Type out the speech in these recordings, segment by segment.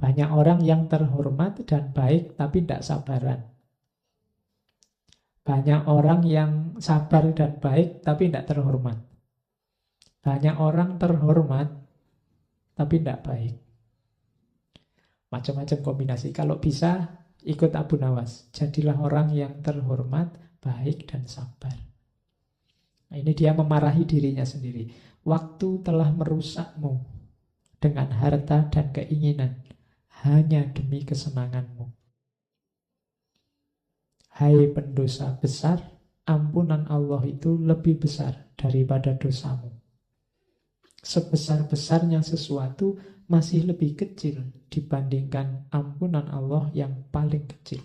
Banyak orang yang terhormat dan baik tapi tidak sabaran. Banyak orang yang sabar dan baik tapi tidak terhormat. Banyak orang terhormat tapi tidak baik. Macam-macam kombinasi. Kalau bisa, ikut Abu Nawas. Jadilah orang yang terhormat, baik, dan sabar. Nah, ini dia memarahi dirinya sendiri. Waktu telah merusakmu dengan harta dan keinginan hanya demi kesenanganmu. Hai pendosa besar, ampunan Allah itu lebih besar daripada dosamu. Sebesar-besarnya sesuatu masih lebih kecil dibandingkan ampunan Allah yang paling kecil.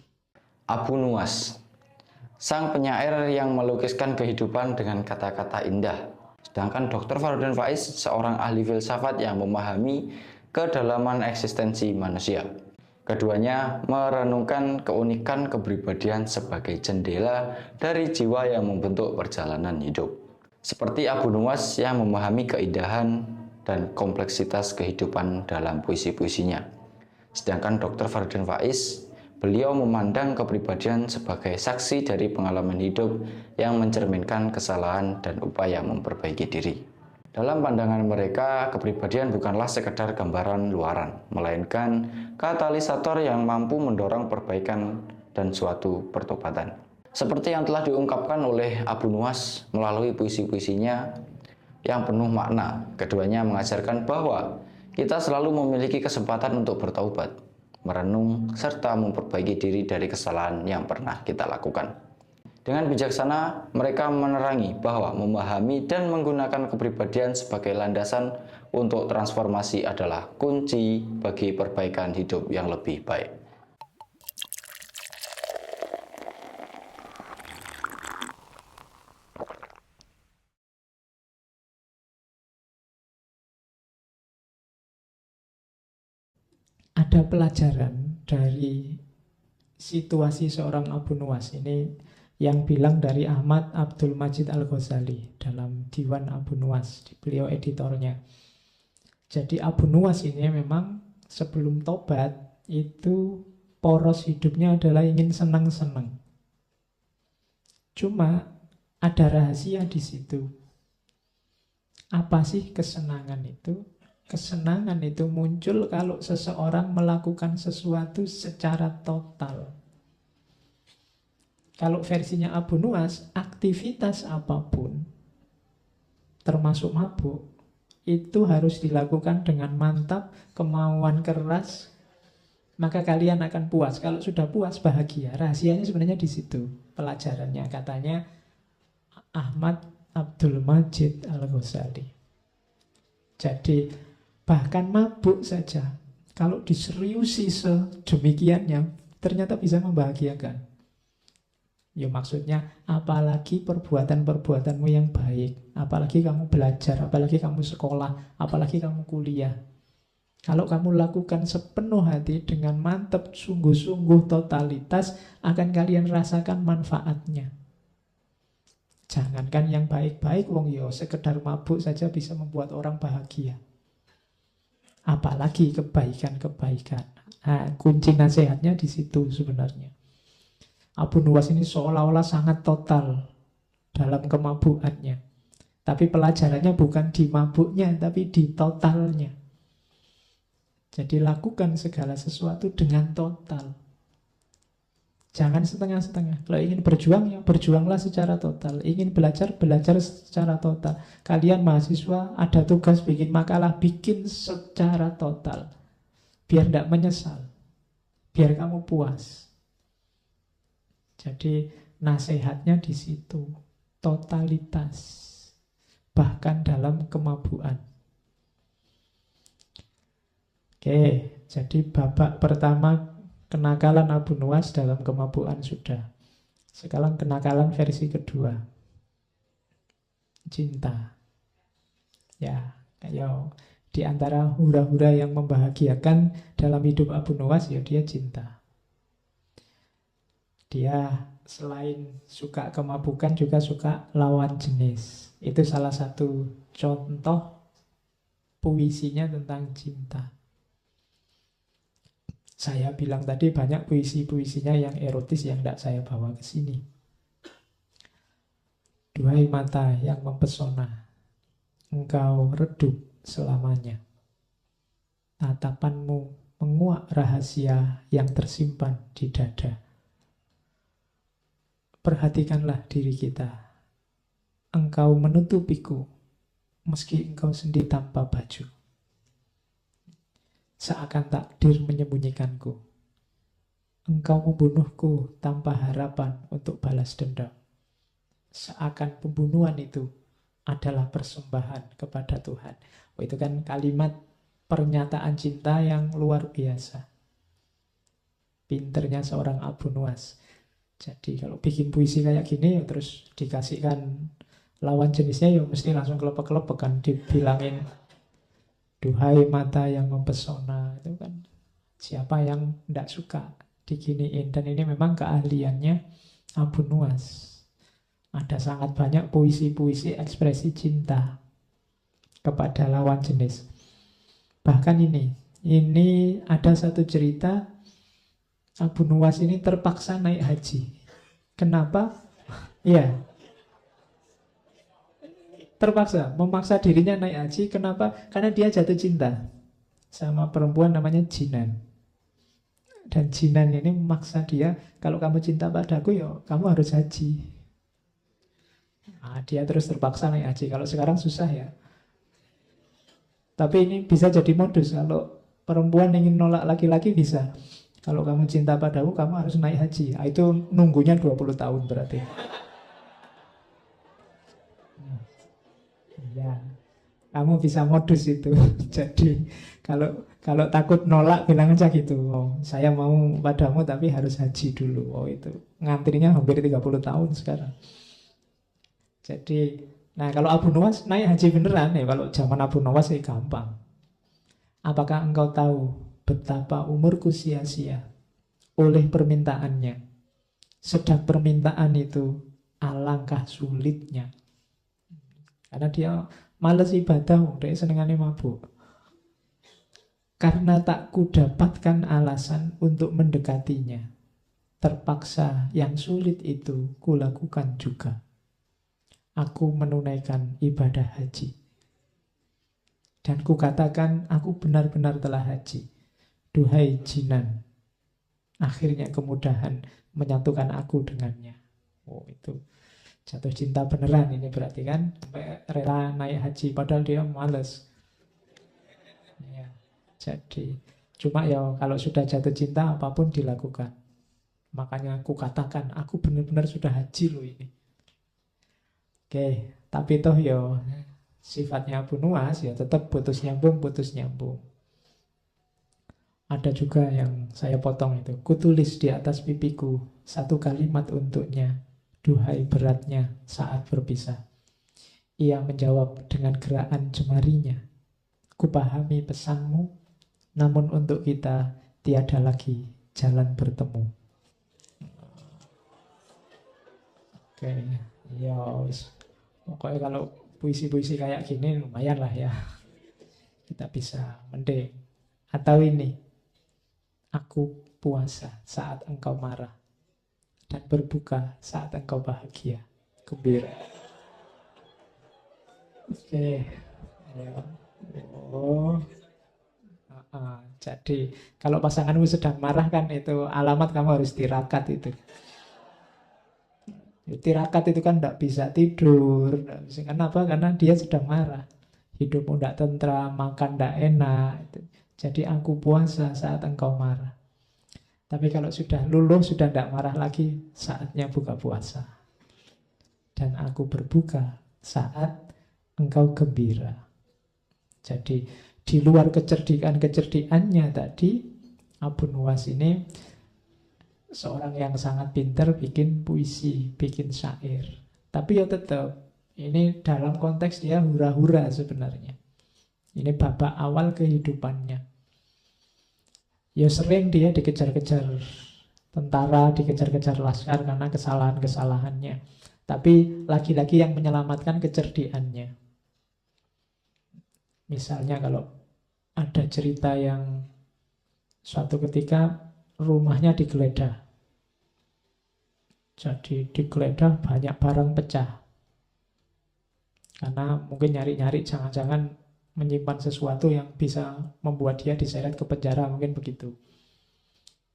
Abu Nuwas, sang penyair yang melukiskan kehidupan dengan kata-kata indah. Sedangkan Dr. Farudin Faiz, seorang ahli filsafat yang memahami kedalaman eksistensi manusia. Keduanya merenungkan keunikan kepribadian sebagai jendela dari jiwa yang membentuk perjalanan hidup. Seperti Abu Nuwas yang memahami keindahan dan kompleksitas kehidupan dalam puisi-puisinya. Sedangkan Dr. Farudin Faiz, beliau memandang kepribadian sebagai saksi dari pengalaman hidup yang mencerminkan kesalahan dan upaya memperbaiki diri. Dalam pandangan mereka, kepribadian bukanlah sekedar gambaran luaran, melainkan katalisator yang mampu mendorong perbaikan dan suatu pertobatan. Seperti yang telah diungkapkan oleh Abu Nuwas melalui puisi-puisinya yang penuh makna, keduanya mengajarkan bahwa kita selalu memiliki kesempatan untuk bertaubat, merenung, serta memperbaiki diri dari kesalahan yang pernah kita lakukan. Dengan bijaksana, mereka menerangi bahwa memahami dan menggunakan kepribadian sebagai landasan untuk transformasi adalah kunci bagi perbaikan hidup yang lebih baik. Ada pelajaran dari situasi seorang Abu Nuwas ini yang bilang dari Ahmad Abdul Majid Al-Ghazali dalam Diwan Abu Nuwas, beliau editornya. Jadi Abu Nuwas ini memang sebelum tobat itu poros hidupnya adalah ingin senang-senang. Cuma ada rahasia di situ. Apa sih kesenangan itu? Kesenangan itu muncul kalau seseorang melakukan sesuatu secara total. Kalau versinya Abu Nuwas, aktivitas apapun, termasuk mabuk, itu harus dilakukan dengan mantap, kemauan keras, maka kalian akan puas. Kalau sudah puas, bahagia. Rahasianya sebenarnya di situ. Pelajarannya katanya Ahmad Abdul Majid Al-Ghazali. Jadi bahkan mabuk saja, kalau diseriusi sedemikiannya, ternyata bisa membahagiakan. Ya maksudnya, apalagi perbuatan-perbuatanmu yang baik, apalagi kamu belajar, apalagi kamu sekolah, apalagi kamu kuliah. Kalau kamu lakukan sepenuh hati dengan mantap, sungguh-sungguh, totalitas, akan kalian rasakan manfaatnya. Jangankan yang baik-baik, wong yo sekedar mabuk saja bisa membuat orang bahagia. Apalagi kebaikan-kebaikan. Nah, kunci nasihatnya di situ sebenarnya. Abu Nuwas ini seolah-olah sangat total dalam kemabukannya. Tapi pelajarannya bukan di mabuknya, tapi di totalnya. Jadi lakukan segala sesuatu dengan total. Jangan setengah-setengah. Kalau ingin berjuang, ya berjuanglah secara total. Ingin belajar, belajar secara total. Kalian mahasiswa ada tugas bikin makalah, bikin secara total. Biar tidak menyesal. Biar kamu puas. Jadi nasihatnya di situ. Totalitas. Bahkan dalam kemabuan. Oke, jadi babak pertama kenakalan Abu Nuwas dalam kemabuan sudah. Sekarang kenakalan versi kedua. Cinta. Ya, kayak di antara hura-hura yang membahagiakan dalam hidup Abu Nuwas, ya dia cinta. Dia selain suka kemabukan juga suka lawan jenis. Itu salah satu contoh puisinya tentang cinta. Saya bilang tadi banyak puisi-puisinya yang erotis yang tidak saya bawa ke sini. Duhai mata yang mempesona, engkau redup selamanya. Tatapanmu menguak rahasia yang tersimpan di dada. Perhatikanlah diri kita. Engkau menutupiku, meski engkau sendiri tanpa baju. Seakan takdir menyembunyikanku. Engkau membunuhku tanpa harapan untuk balas dendam. Seakan pembunuhan itu adalah persembahan kepada Tuhan. Oh, itu kan kalimat pernyataan cinta yang luar biasa. Pinternya seorang Abu Nuwas. Jadi kalau bikin puisi kayak gini, ya terus dikasihkan lawan jenisnya, ya mesti langsung kelepek-kelepek kan, dibilangin duhai mata yang mempesona. Itu kan siapa yang tidak suka diginiin. Dan ini memang keahliannya Abu Nuwas. Ada sangat banyak puisi-puisi ekspresi cinta kepada lawan jenis. Bahkan ini ada satu cerita, Abu Nuwas ini terpaksa naik haji. Kenapa? Ya, terpaksa, memaksa dirinya naik haji. Kenapa? Karena dia jatuh cinta sama perempuan namanya Jinan. Dan Jinan ini memaksa dia, kalau kamu cinta padaku, ya kamu harus haji. Nah, dia terus terpaksa naik haji. Kalau sekarang susah ya. Tapi ini bisa jadi modus. Kalau perempuan ingin nolak laki-laki bisa. Kalau kamu cinta padaku, kamu harus naik haji. Nah, itu nunggunya 20 tahun berarti. Ya, kamu bisa modus itu. Jadi kalau takut nolak, bilang aja gitu. Oh, saya mau padamu tapi harus haji dulu. Oh, itu ngantrinya hampir 30 tahun sekarang. Jadi, nah kalau Abu Nuwas naik haji beneran ya. Kalau zaman Abu Nuwas sih gampang. Apakah engkau tahu betapa umurku sia-sia oleh permintaannya? Sedang permintaan itu alangkah sulitnya. Karena dia males ibadah, dia senengannya mabuk. Karena tak kudapatkan alasan untuk mendekatinya, terpaksa yang sulit itu kulakukan juga. Aku menunaikan ibadah haji. Dan kukatakan aku benar-benar telah haji. Duhai Jinan, akhirnya kemudahan menyatukan aku dengannya. Oh, itu jatuh cinta beneran ini berarti kan. Sampai rela naik haji padahal dia males. Ya, jadi cuma ya kalau sudah jatuh cinta apapun dilakukan. Makanya aku katakan aku benar-benar sudah haji loh ini. Oke, tapi toh yo sifatnya Abu Nuwas ya tetap putus nyambung. Ada juga yang saya potong itu. Kutulis di atas pipiku satu kalimat untuknya. Duhai beratnya saat berpisah. Ia menjawab dengan gerakan jemarinya. Kupahami pesanmu, namun untuk kita tiada lagi jalan bertemu. Oke, ya wis. Pokoknya kalau puisi-puisi kayak gini lumayan lah ya. Kita bisa mending. Atau ini, aku puasa saat engkau marah dan berbuka saat engkau bahagia, gembira. Oke. Ya. Oh. Jadi kalau pasanganmu sedang marah kan itu alamat kamu harus tirakat itu. Tirakat itu kan tidak bisa tidur. Kenapa? Karena dia sedang marah. Hidupmu tidak tentram, makan tidak enak. Jadi aku puasa saat engkau marah. Tapi kalau sudah luluh, sudah tidak marah lagi, saatnya buka puasa. Dan aku berbuka saat engkau gembira. Jadi di luar kecerdikannya tadi, Abu Nuwas ini seorang yang sangat pintar bikin puisi, bikin syair. Tapi ya tetap, ini dalam konteks dia hura-hura sebenarnya. Ini babak awal kehidupannya. Ya sering dia dikejar-kejar tentara, dikejar-kejar laskar karena kesalahan-kesalahannya. Tapi lagi-lagi yang menyelamatkan kecerdikannya. Misalnya kalau ada cerita yang Suatu ketika rumahnya digeledah. Jadi digeledah banyak barang pecah. Karena mungkin nyari-nyari jangan-jangan menyimpan sesuatu yang bisa membuat dia diseret ke penjara, mungkin begitu.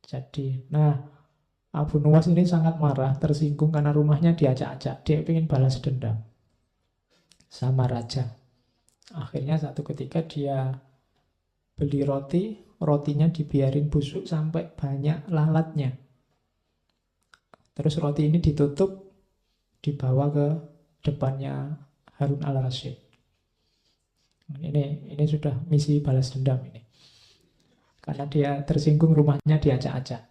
Jadi, Abu Nuwas ini sangat marah, tersinggung karena rumahnya diacak-acak. Dia ingin balas dendam sama raja. Akhirnya satu ketika dia beli roti, rotinya dibiarin busuk sampai banyak lalatnya. Terus roti ini ditutup, dibawa ke depannya Harun al-Rasyid. Ini sudah misi balas dendam ini. Karena dia tersinggung rumahnya diacak-acak.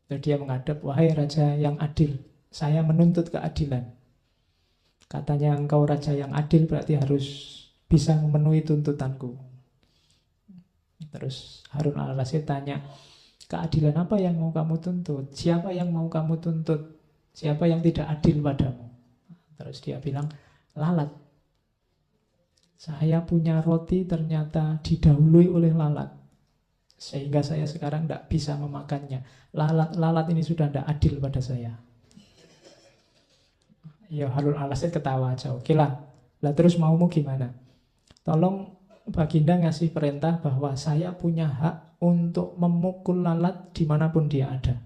Lalu dia menghadap, wahai raja yang adil, saya menuntut keadilan. Katanya engkau raja yang adil berarti harus bisa memenuhi tuntutanku. Terus Harun al-Rasyid tanya, keadilan apa yang mau kamu tuntut? Siapa yang mau kamu tuntut? Siapa yang tidak adil padamu? Terus dia bilang, lalat. Saya punya roti ternyata didahului oleh lalat. Sehingga saya sekarang tidak bisa memakannya. Lalat ini sudah tidak adil pada saya. Ya Harun al-Rasyid ketawa aja. Oke lah. Lah terus maumu gimana? Tolong Baginda ngasih perintah bahwa saya punya hak untuk memukul lalat dimanapun dia ada.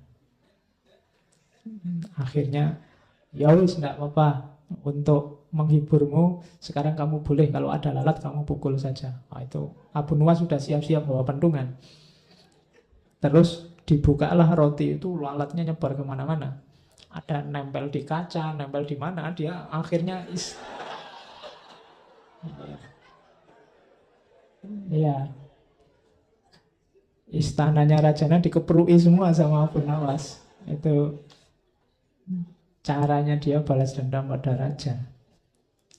Akhirnya, ya wis tidak apa-apa. Untuk menghiburmu, sekarang kamu boleh kalau ada lalat kamu pukul saja. Itu Abu Nuwas sudah siap-siap bawa pentungan. Terus dibukalah roti itu, lalatnya nyebar kemana-mana. Ada nempel di kaca, nempel di mana, dia akhirnya ya, istananya rajanya dikeprui semua sama Abu Nuwas. Itu caranya dia balas dendam pada raja.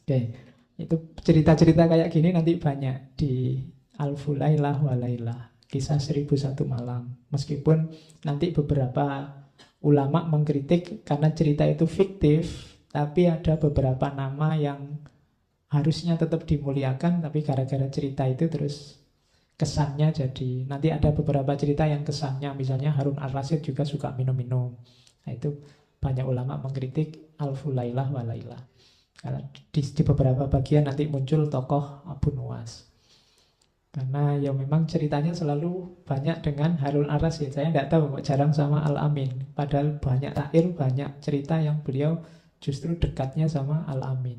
Oke, itu cerita-cerita kayak gini nanti banyak di Alfulailah Walailah, kisah 1001 malam. Meskipun nanti beberapa ulama mengkritik karena cerita itu fiktif, tapi ada beberapa nama yang harusnya tetap dimuliakan, tapi gara-gara cerita itu terus kesannya jadi. Nanti ada beberapa cerita yang kesannya, misalnya Harun al-Rasyid juga suka minum-minum. Nah itu banyak ulama mengkritik Alfulailah Walailah. Karena di beberapa bagian nanti muncul tokoh Abu Nuwas. Karena ya memang ceritanya selalu banyak dengan Harun al-Rasyid. Saya tidak tahu, jarang sama Al-Amin. Padahal banyak tair, banyak cerita yang beliau justru dekatnya sama Al-Amin.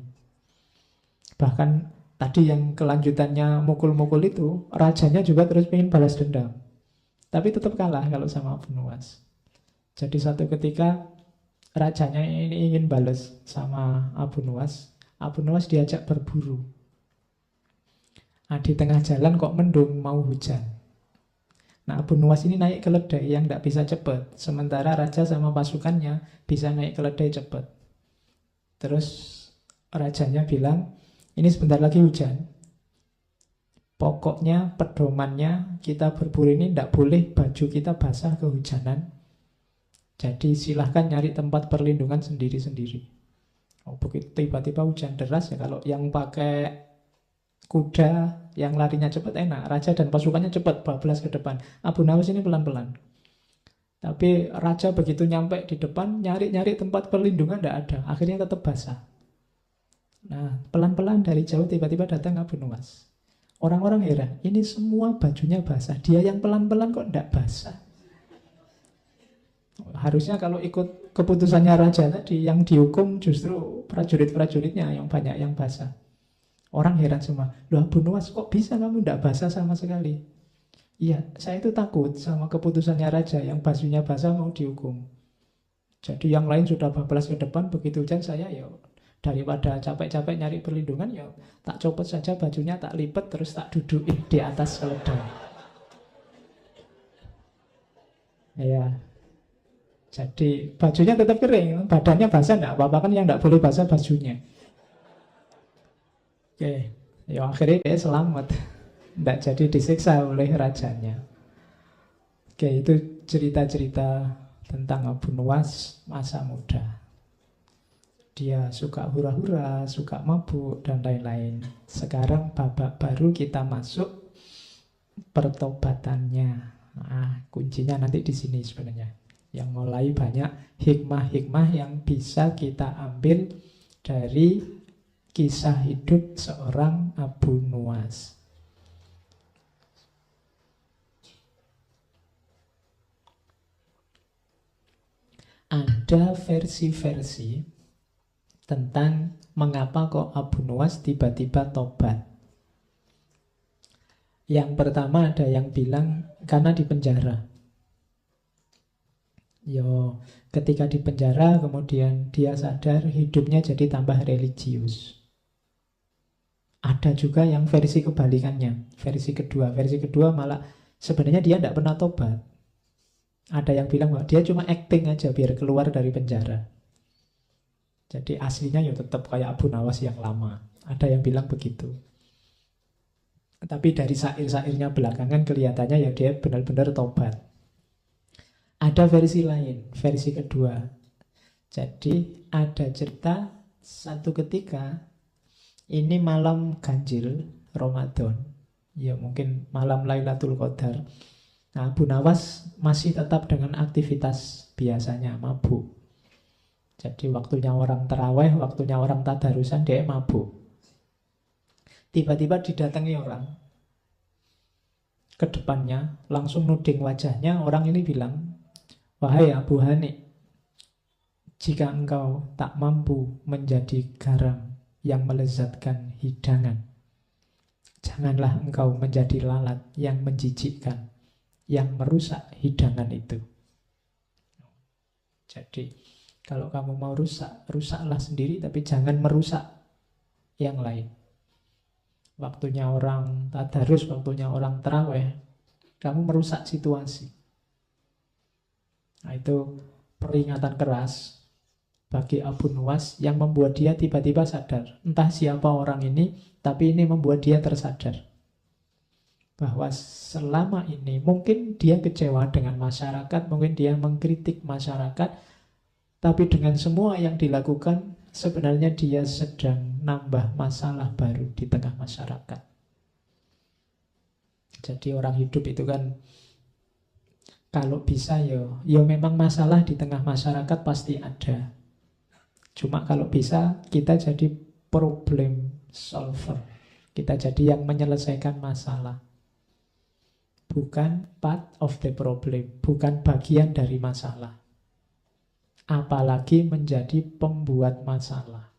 Bahkan tadi yang kelanjutannya mukul-mukul itu, rajanya juga terus ingin balas dendam. Tapi tetap kalah kalau sama Abu Nuwas. Jadi satu ketika rajanya ini ingin balas sama Abu Nuwas. Abu Nuwas diajak berburu. Nah, di tengah jalan kok mendung, mau hujan. Nah, Abu Nuwas ini naik keledai yang tidak bisa cepat. Sementara raja sama pasukannya bisa naik keledai cepat. Terus rajanya bilang, ini sebentar lagi hujan. Pokoknya pedomannya kita berburu ini tidak boleh baju kita basah kehujanan. Jadi silahkan nyari tempat perlindungan sendiri-sendiri. Begitu tiba-tiba hujan deras ya, kalau yang pakai kuda yang larinya cepat enak, raja dan pasukannya cepat bablas ke depan. Abu Nuwas ini pelan-pelan. Tapi raja begitu nyampe di depan, nyari-nyari tempat perlindungan tidak ada. Akhirnya tetap basah. Nah, pelan-pelan dari jauh tiba-tiba datang Abu Nuwas. Orang-orang heran, ini semua bajunya basah, dia yang pelan-pelan kok tidak basah. Harusnya kalau ikut keputusannya raja tadi, yang dihukum justru prajurit-prajuritnya yang banyak yang basah. Orang heran semua, loh Abu Nuwas kok bisa kamu tidak basah sama sekali? Iya, saya itu takut sama keputusannya raja, yang bajunya basah mau dihukum. Jadi yang lain sudah bablas ke depan, begitu hujan saya ya daripada capek-capek nyari perlindungan, ya tak copot saja bajunya, tak lipat, terus tak dudukin di atas keledai. Ya, jadi bajunya tetap kering, badannya basah enggak apa-apa kan, yang enggak boleh basah bajunya. Oke, ya akhirnya dia selamat, enggak jadi disiksa oleh rajanya. Oke, itu cerita-cerita tentang Abu Nuwas masa muda. Dia suka hura-hura, suka mabuk, dan lain-lain. Sekarang babak baru kita masuk pertobatannya. Nah, kuncinya nanti di sini sebenarnya. Yang mulai banyak hikmah-hikmah yang bisa kita ambil dari kisah hidup seorang Abu Nuwas. Ada versi-versi tentang mengapa kok Abu Nuwas tiba-tiba tobat. Yang pertama ada yang bilang karena di penjara. Ketika di penjara kemudian dia sadar hidupnya jadi tambah religius. Ada juga yang versi kebalikannya, versi kedua. Versi kedua malah sebenarnya dia tidak pernah tobat. Ada yang bilang bahwa dia cuma acting aja biar keluar dari penjara. Jadi aslinya ya tetap kayak Abu Nuwas yang lama. Ada yang bilang begitu. Tapi dari syair-syairnya belakangan kelihatannya ya dia benar-benar tobat. Ada versi lain, versi kedua. Jadi ada cerita satu ketika ini malam ganjil Ramadan. Ya mungkin malam Lailatul Qadar. Nah, Abu Nuwas masih tetap dengan aktivitas biasanya, mabuk. Jadi waktunya orang taraweh, waktunya orang tadarusan, dia mabuk. Tiba-tiba didatangi orang ke depannya, langsung nuding wajahnya. Orang ini bilang, "Wahai Abu Hani, jika engkau tak mampu menjadi garam yang melezatkan hidangan, janganlah engkau menjadi lalat yang menjijikkan, yang merusak hidangan itu." Jadi kalau kamu mau rusak, rusaklah sendiri, tapi jangan merusak yang lain. Waktunya orang tadarus, waktunya orang taraweh, kamu merusak situasi. Nah, itu peringatan keras bagi Abu Nuwas yang membuat dia tiba-tiba sadar. Entah siapa orang ini, tapi ini membuat dia tersadar bahwa selama ini mungkin dia kecewa dengan masyarakat, mungkin dia mengkritik masyarakat, tapi dengan semua yang dilakukan sebenarnya dia sedang nambah masalah baru di tengah masyarakat. Jadi orang hidup itu kan kalau bisa ya memang masalah di tengah masyarakat pasti ada. Cuma kalau bisa kita jadi problem solver. Kita jadi yang menyelesaikan masalah. Bukan part of the problem, bukan bagian dari masalah. Apalagi menjadi pembuat masalah.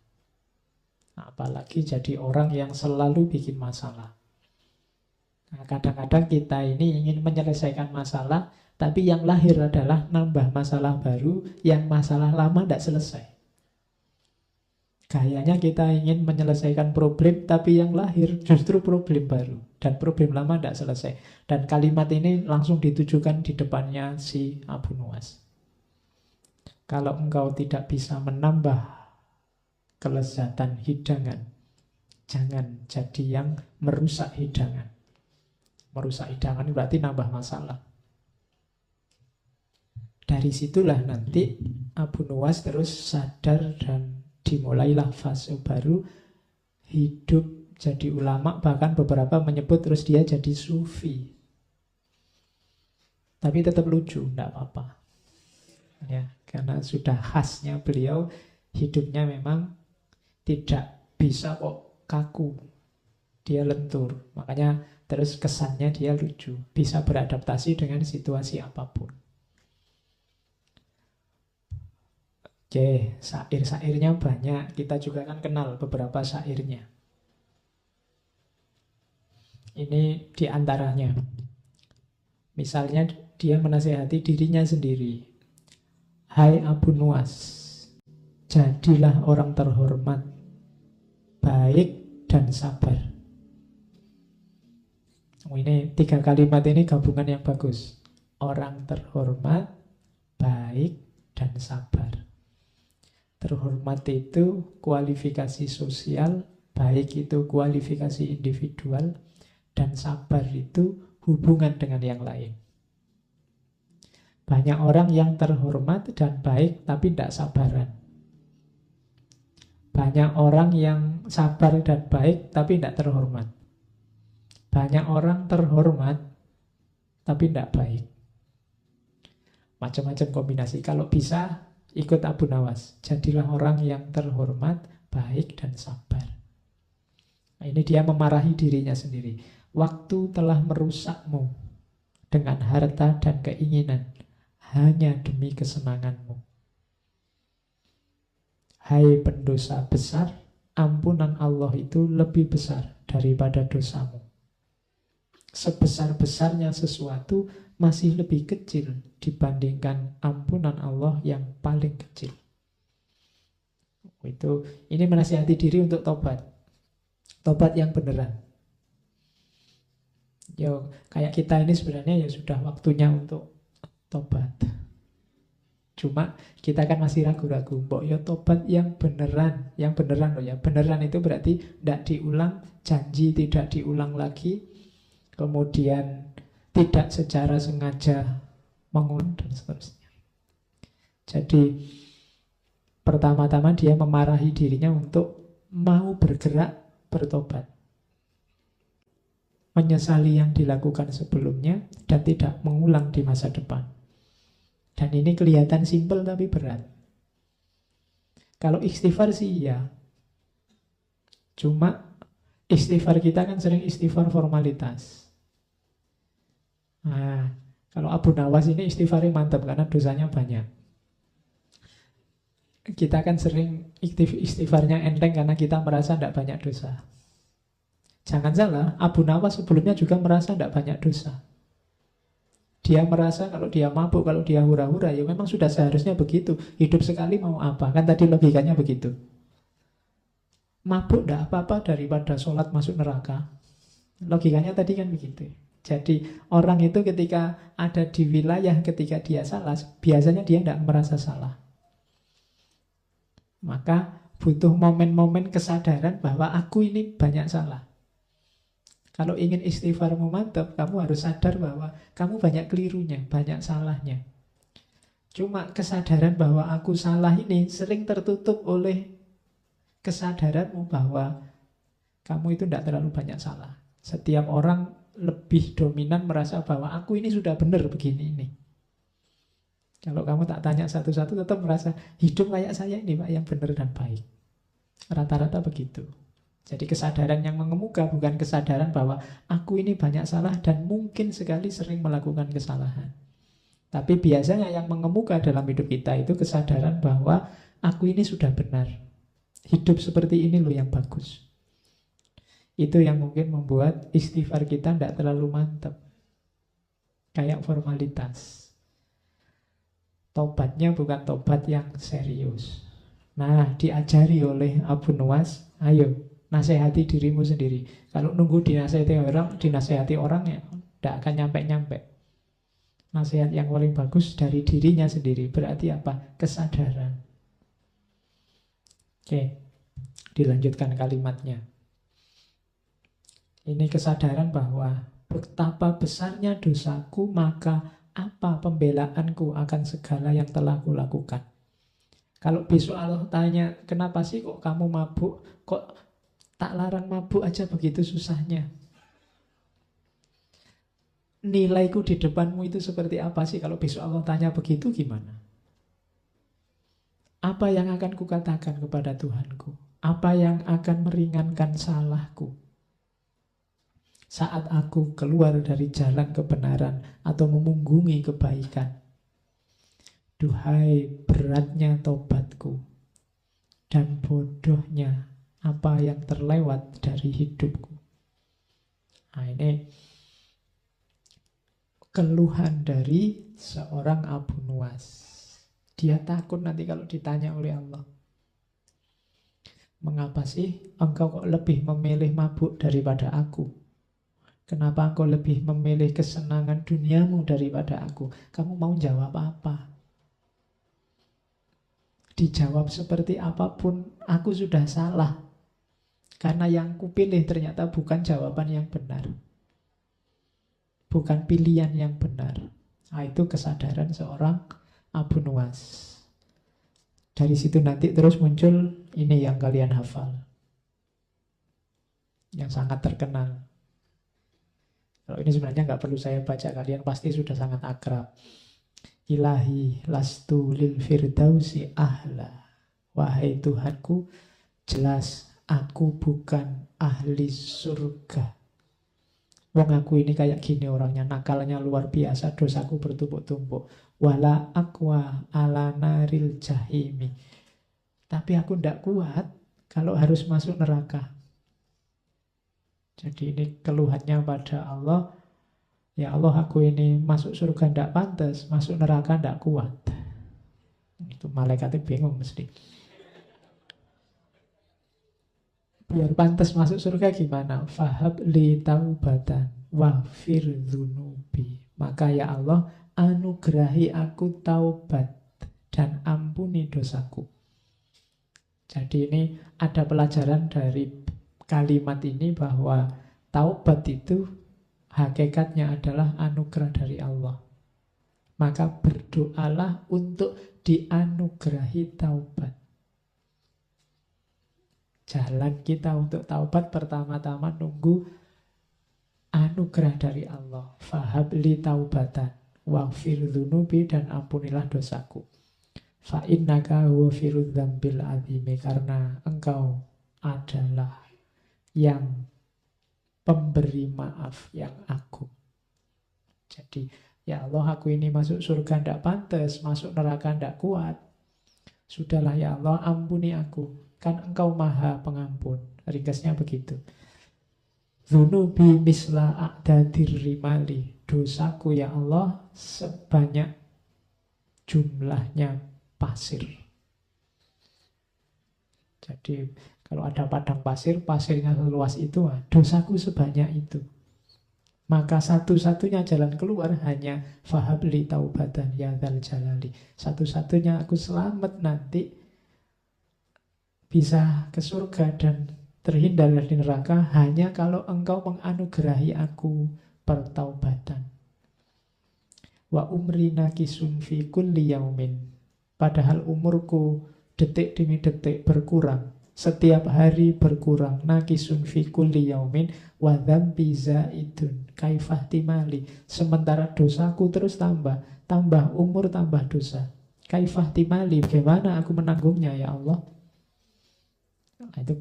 Apalagi jadi orang yang selalu bikin masalah. Nah, kadang-kadang kita ini ingin menyelesaikan masalah, tapi yang lahir adalah nambah masalah baru, yang masalah lama tidak selesai. Gayanya kita ingin menyelesaikan problem, tapi yang lahir justru problem baru. Dan problem lama tidak selesai. Dan kalimat ini langsung ditujukan di depannya si Abu Nuwas. Kalau engkau tidak bisa menambah kelezatan hidangan, jangan jadi yang merusak hidangan. Merusak hidangan berarti nambah masalah. Dari situlah nanti Abu Nuwas terus sadar dan dimulailah fase baru hidup jadi ulama. Bahkan beberapa menyebut terus dia jadi sufi. Tapi tetap lucu, tidak apa-apa. Ya, karena sudah khasnya beliau, hidupnya memang tidak bisa kok kaku. Dia lentur. Makanya terus kesannya dia lucu. Bisa beradaptasi dengan situasi apapun. Oke, syair-syairnya banyak. Kita juga kan kenal beberapa syairnya. Ini diantaranya. Misalnya dia menasihati dirinya sendiri. Hai Abu Nuwas, jadilah orang terhormat, baik dan sabar. Ini 3 kalimat ini gabungan yang bagus. Orang terhormat, baik dan sabar. Terhormat itu kualifikasi sosial, baik itu kualifikasi individual, dan sabar itu hubungan dengan yang lain. Banyak orang yang terhormat dan baik tapi tidak sabaran. Banyak orang yang sabar dan baik tapi tidak terhormat. Banyak orang terhormat tapi tidak baik. Macam-macam kombinasi. Kalau bisa, ikut Abu Nawas. Jadilah orang yang terhormat, baik, dan sabar. Nah, ini dia memarahi dirinya sendiri. Waktu telah merusakmu dengan harta dan keinginan hanya demi kesenanganmu. Hai pendosa besar, ampunan Allah itu lebih besar daripada dosamu. Sebesar-besarnya sesuatu masih lebih kecil dibandingkan ampunan Allah yang paling kecil. Ini menasihati diri untuk tobat. Tobat yang beneran. Yo, kayak kita ini sebenarnya ya sudah waktunya untuk tobat. Cuma kita kan masih ragu-ragu. Mbok yo tobat yang beneran. Yang beneran loh ya. Beneran itu berarti tidak diulang. Janji tidak diulang lagi. Kemudian tidak secara sengaja mengulang dan seterusnya. Jadi pertama-tama dia memarahi dirinya untuk mau bergerak bertobat. Menyesali yang dilakukan sebelumnya dan tidak mengulang di masa depan. Dan ini kelihatan simpel tapi berat. Kalau istighfar sih iya. Cuma istighfar kita kan sering istighfar formalitas. Nah, kalau Abu Nawas ini istighfarnya mantap karena dosanya banyak. Kita kan sering istighfarnya enteng karena kita merasa tidak banyak dosa. Jangan salah, Abu Nawas sebelumnya juga merasa tidak banyak dosa. Dia merasa kalau dia mabuk, kalau dia hura-hura, ya memang sudah seharusnya begitu. Hidup sekali mau apa? Kan tadi logikanya begitu. Mabuk tidak apa-apa daripada sholat masuk neraka. Logikanya tadi kan begitu. Jadi orang itu ketika ada di wilayah ketika dia salah, biasanya dia tidak merasa salah. Maka butuh momen-momen kesadaran bahwa aku ini banyak salah. Kalau ingin istighfarmu mantap, kamu harus sadar bahwa kamu banyak kelirunya, banyak salahnya. Cuma kesadaran bahwa aku salah ini sering tertutup oleh kesadaranmu bahwa kamu itu tidak terlalu banyak salah. Setiap orang lebih dominan merasa bahwa aku ini sudah benar begini ini. Kalau kamu tak tanya satu-satu tetap merasa hidup kayak saya ini Pak yang benar dan baik. Rata-rata begitu. Jadi kesadaran yang mengemuka bukan kesadaran bahwa aku ini banyak salah dan mungkin sekali sering melakukan kesalahan. Tapi biasanya yang mengemuka dalam hidup kita itu kesadaran bahwa aku ini sudah benar. Hidup seperti ini loh yang bagus. Itu yang mungkin membuat istighfar kita tidak terlalu mantap. Kayak formalitas. Tobatnya bukan tobat yang serius. Nah, diajari oleh Abu Nuwas, ayo nasihati dirimu sendiri. Kalau nunggu dinasihati orang ya tidak akan nyampe-nyampe. Nasihat yang paling bagus dari dirinya sendiri. Berarti apa? Kesadaran. Oke, dilanjutkan kalimatnya. Ini kesadaran bahwa betapa besarnya dosaku, maka apa pembelaanku akan segala yang telah kulakukan. Kalau besok Allah tanya, kenapa sih kok kamu mabuk? Kok tak larang mabuk aja begitu susahnya? Nilaiku di depanmu itu seperti apa sih? Kalau besok Allah tanya begitu gimana? Apa yang akan kukatakan kepada Tuhanku? Apa yang akan meringankan salahku? Saat aku keluar dari jalan kebenaran atau memunggungi kebaikan. Duhai beratnya tobatku dan bodohnya apa yang terlewat dari hidupku. Nah, ini keluhan dari seorang Abu Nuwas. Dia takut nanti kalau ditanya oleh Allah. Mengapa sih engkau kok lebih memilih mabuk daripada aku? Kenapa engkau lebih memilih kesenangan duniamu daripada aku? Kamu mau jawab apa? Dijawab seperti apapun, aku sudah salah. Karena yang kupilih ternyata bukan jawaban yang benar. Bukan pilihan yang benar. Nah, itu kesadaran seorang Abu Nuwas. Dari situ nanti terus muncul ini yang kalian hafal. Yang sangat terkenal. Kalau ini sebenarnya nggak perlu saya baca, kalian pasti sudah sangat akrab. Ilahi lastu lil firdausi ahla. Wahai Tuhanku, jelas aku bukan ahli surga. Wong aku ini kayak gini orangnya, nakalnya luar biasa, dosaku bertumpuk-tumpuk. Wala aqwa ala naril jahimi. Tapi aku ndak kuat kalau harus masuk neraka. Jadi ini keluhannya pada Allah. Ya Allah, aku ini masuk surga ndak pantas, masuk neraka ndak kuat. Itu malaikatnya bingung mesti. Biar pantas masuk surga gimana? Fahab li taubatan waghfir dzunubi. Maka ya Allah, anugerahi aku taubat dan ampuni dosaku. Jadi ini ada pelajaran dari kalimat ini bahwa taubat itu hakikatnya adalah anugerah dari Allah. Maka berdoalah untuk dianugerahi taubat. Jalan kita untuk taubat pertama-tama nunggu anugerah dari Allah. Fahabli taubatan waghfir dzunubi, dan ampunilah dosaku. Fa innaka ghafirudz dzambil azimi, karena engkau adalah yang pemberi maaf yang agung. Jadi ya Allah, aku ini masuk surga ndak pantas, masuk neraka ndak kuat. Sudahlah ya Allah, ampuni aku. Kan engkau maha pengampun. Ringkasnya begitu. Dzunubi misla a'dadir rimali. Dosaku ya Allah sebanyak jumlahnya pasir. Jadi kalau ada padang pasir, pasirnya seluas itu, dosaku sebanyak itu. Maka satu-satunya jalan keluar hanya fahabli taubatan ya dzal jalali. Satu-satunya aku selamat nanti bisa ke surga dan terhindar dari neraka hanya kalau engkau menganugerahi aku pertaubatan. Wa umri nakisun fi kulli yaumin. Padahal umurku detik demi detik berkurang. Setiap hari berkurang. Nakisun fi kulli yaumin wa dzambi zaidun kaifah timali. Sementara dosaku terus tambah. Tambah umur, tambah dosa. Kaifah timali. Bagaimana aku menanggungnya ya Allah? Itu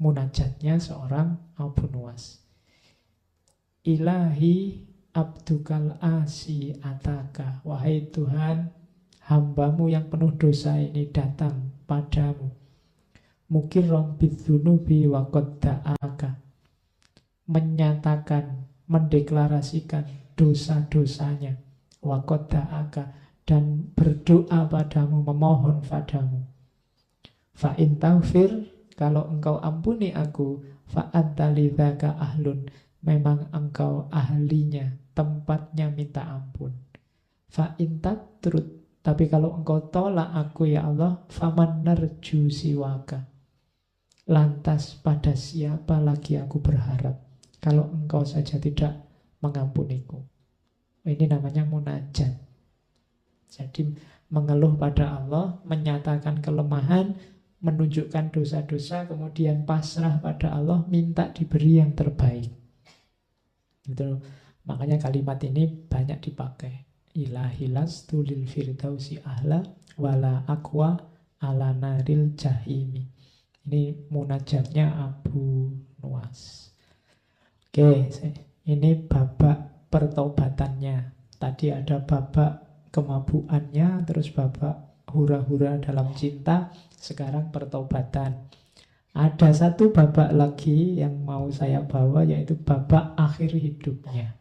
munajatnya seorang Abu Nuwas. Ilahi abdukal asi ataka. Wahai Tuhan, hambamu yang penuh dosa ini datang padamu. Mukirram bidzunubi wa qad da'aka. Menyatakan, mendeklarasikan dosa-dosanya. Wa qad da'aka. Dan berdoa padamu, memohon padamu. Fa in taghfir, kalau engkau ampuni aku, fa'anta lidzaka ahlun, memang engkau ahlinya, tempatnya minta ampun. Fa'in tatrud, tapi kalau engkau tolak aku ya Allah, faman narju siwaka, lantas pada siapa lagi aku berharap kalau engkau saja tidak mengampuniku. Ini namanya munajat. Jadi mengeluh pada Allah, menyatakan kelemahan, menunjukkan dosa-dosa, kemudian pasrah pada Allah, minta diberi yang terbaik. Itu makanya kalimat ini banyak dipakai. Ilahi lastu lil firdausi ahla wala aqwa ala naril jahimi. Ini munajatnya Abu Nuwas. Oke, ini babak pertaubatannya. Tadi ada babak kemabuannya, terus babak hura-hura dalam cinta, sekarang pertaubatan. Ada satu babak lagi yang mau saya bawa, yaitu babak akhir hidupnya.